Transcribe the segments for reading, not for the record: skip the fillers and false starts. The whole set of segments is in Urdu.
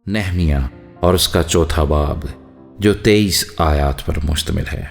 نہمیہ اور اس کا چوتھا باب جو 23 آیات پر مشتمل ہے۔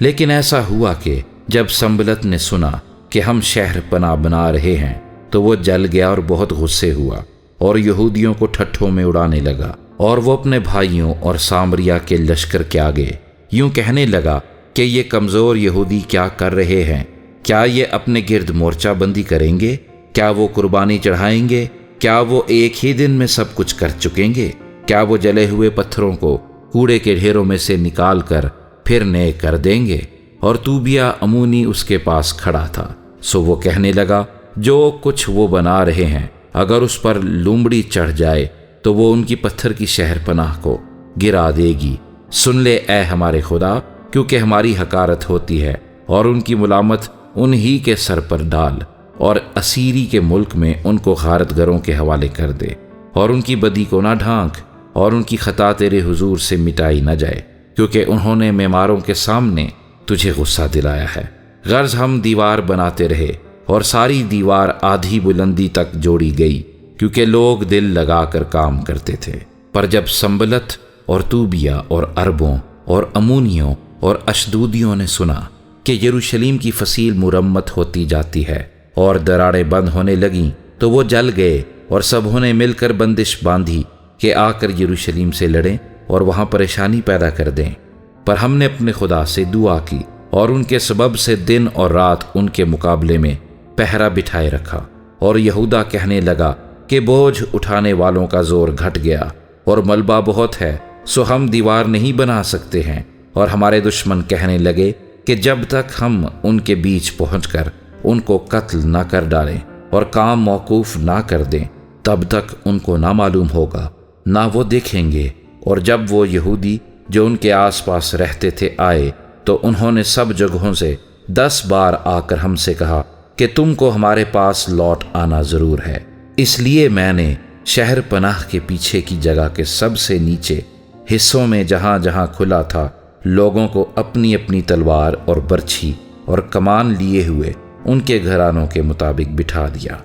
لیکن ایسا ہوا کہ جب سنبلت نے سنا کہ ہم شہر پناہ بنا رہے ہیں تو وہ جل گیا اور بہت غصے ہوا اور یہودیوں کو ٹھٹھوں میں اڑانے لگا، اور وہ اپنے بھائیوں اور سامریا کے لشکر کے آگے یوں کہنے لگا کہ یہ کمزور یہودی کیا کر رہے ہیں؟ کیا یہ اپنے گرد مورچہ بندی کریں گے؟ کیا وہ قربانی چڑھائیں گے؟ کیا وہ ایک ہی دن میں سب کچھ کر چکیں گے؟ کیا وہ جلے ہوئے پتھروں کو کوڑے کے ڈھیروں میں سے نکال کر پھر نئے کر دیں گے؟ اور توبیہ امونی اس کے پاس کھڑا تھا، سو وہ کہنے لگا جو کچھ وہ بنا رہے ہیں اگر اس پر لومڑی چڑھ جائے تو وہ ان کی پتھر کی شہر پناہ کو گرا دے گی۔ سن لے اے ہمارے خدا، کیونکہ ہماری حقارت ہوتی ہے، اور ان کی ملامت انہی کے سر پر ڈال، اور اسیری کے ملک میں ان کو غارت گروں کے حوالے کر دے، اور ان کی بدی کو نہ ڈھانک، اور ان کی خطا تیرے حضور سے مٹائی نہ جائے، کیونکہ انہوں نے معماروں کے سامنے تجھے غصہ دلایا ہے۔ غرض ہم دیوار بناتے رہے، اور ساری دیوار آدھی بلندی تک جوڑی گئی، کیونکہ لوگ دل لگا کر کام کرتے تھے۔ پر جب سنبلت اور توبیہ اور عربوں اور امونیوں اور اشدودیوں نے سنا کہ یروشلیم کی فصیل مرمت ہوتی جاتی ہے اور دراڑیں بند ہونے لگیں تو وہ جل گئے، اور سبوں نے مل کر بندش باندھی کہ آ کر یروشلیم سے لڑیں اور وہاں پریشانی پیدا کر دیں۔ پر ہم نے اپنے خدا سے دعا کی اور ان کے سبب سے دن اور رات ان کے مقابلے میں پہرا بٹھائے رکھا، اور یہودا کہنے لگا کہ بوجھ اٹھانے والوں کا زور گھٹ گیا اور ملبہ بہت ہے، سو ہم دیوار نہیں بنا سکتے ہیں۔ اور ہمارے دشمن کہنے لگے کہ جب تک ہم ان کے بیچ پہنچ کر ان کو قتل نہ کر ڈالیں اور کام موقوف نہ کر دیں تب تک ان کو نہ معلوم ہوگا، نہ وہ دیکھیں گے۔ اور جب وہ یہودی جو ان کے آس پاس رہتے تھے آئے تو انہوں نے سب جگہوں سے 10 بار آ کر ہم سے کہا کہ تم کو ہمارے پاس لوٹ آنا ضرور ہے۔ اس لیے میں نے شہر پناہ کے پیچھے کی جگہ کے سب سے نیچے حصوں میں جہاں جہاں کھلا تھا لوگوں کو اپنی اپنی تلوار اور برچھی اور کمان لیے ہوئے ان کے گھرانوں کے مطابق بٹھا دیا۔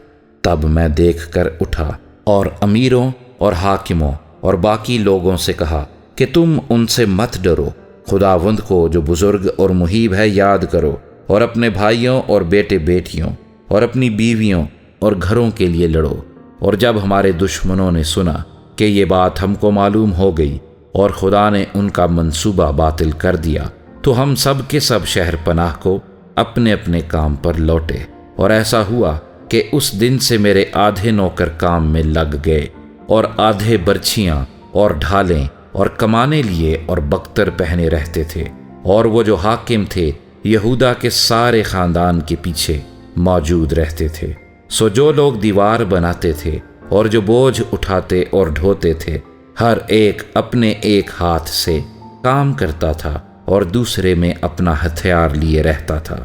تب میں دیکھ کر اٹھا اور امیروں اور حاکموں اور باقی لوگوں سے کہا کہ تم ان سے مت ڈرو، خداوند کو جو بزرگ اور محیب ہے یاد کرو، اور اپنے بھائیوں اور بیٹے بیٹیوں اور اپنی بیویوں اور گھروں کے لیے لڑو۔ اور جب ہمارے دشمنوں نے سنا کہ یہ بات ہم کو معلوم ہو گئی اور خدا نے ان کا منصوبہ باطل کر دیا، تو ہم سب کے سب شہر پناہ کو اپنے اپنے کام پر لوٹے۔ اور ایسا ہوا کہ اس دن سے میرے آدھے نوکر کام میں لگ گئے، اور آدھے برچھیاں اور ڈھالیں اور کمانے لیے اور بختر پہنے رہتے تھے، اور وہ جو حاکم تھے یہودا کے سارے خاندان کے پیچھے موجود رہتے تھے۔ سو جو لوگ دیوار بناتے تھے اور جو بوجھ اٹھاتے اور ڈھوتے تھے، ہر ایک اپنے ایک ہاتھ سے کام کرتا تھا اور دوسرے میں اپنا ہتھیار لیے رہتا تھا،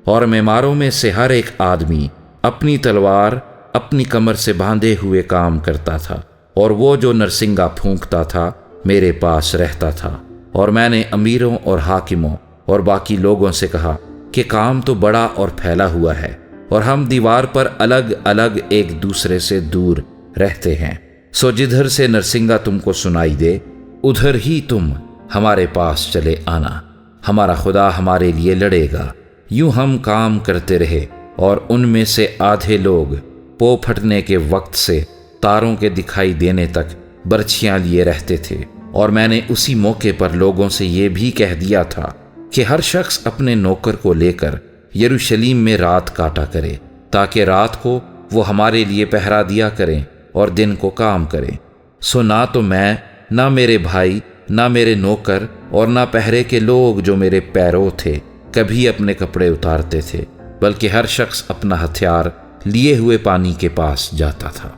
اور معماروں میں سے ہر ایک آدمی اپنی تلوار اپنی کمر سے باندھے ہوئے کام کرتا تھا۔ اور وہ جو نرسنگا پھونکتا تھا میرے پاس رہتا تھا، اور میں نے امیروں اور حاکموں اور باقی لوگوں سے کہا کہ کام تو بڑا اور پھیلا ہوا ہے، اور ہم دیوار پر الگ الگ ایک دوسرے سے دور رہتے ہیں، سو جدھر سے نرسنگا تم کو سنائی دے ادھر ہی تم ہمارے پاس چلے آنا، ہمارا خدا ہمارے لیے لڑے گا۔ یوں ہم کام کرتے رہے، اور ان میں سے آدھے لوگ پو پھٹنے کے وقت سے تاروں کے دکھائی دینے تک برچھیاں لیے رہتے تھے۔ اور میں نے اسی موقع پر لوگوں سے یہ بھی کہہ دیا تھا کہ ہر شخص اپنے نوکر کو لے کر یروشلیم میں رات کاٹا کرے، تاکہ رات کو وہ ہمارے لیے پہرا دیا کریں اور دن کو کام کریں۔ سو نہ تو میں، نہ میرے بھائی، نہ میرے نوکر، اور نہ پہرے کے لوگ جو میرے پیرو تھے کبھی اپنے کپڑے اتارتے تھے، بلکہ ہر شخص اپنا ہتھیار لیے ہوئے پانی کے پاس جاتا تھا۔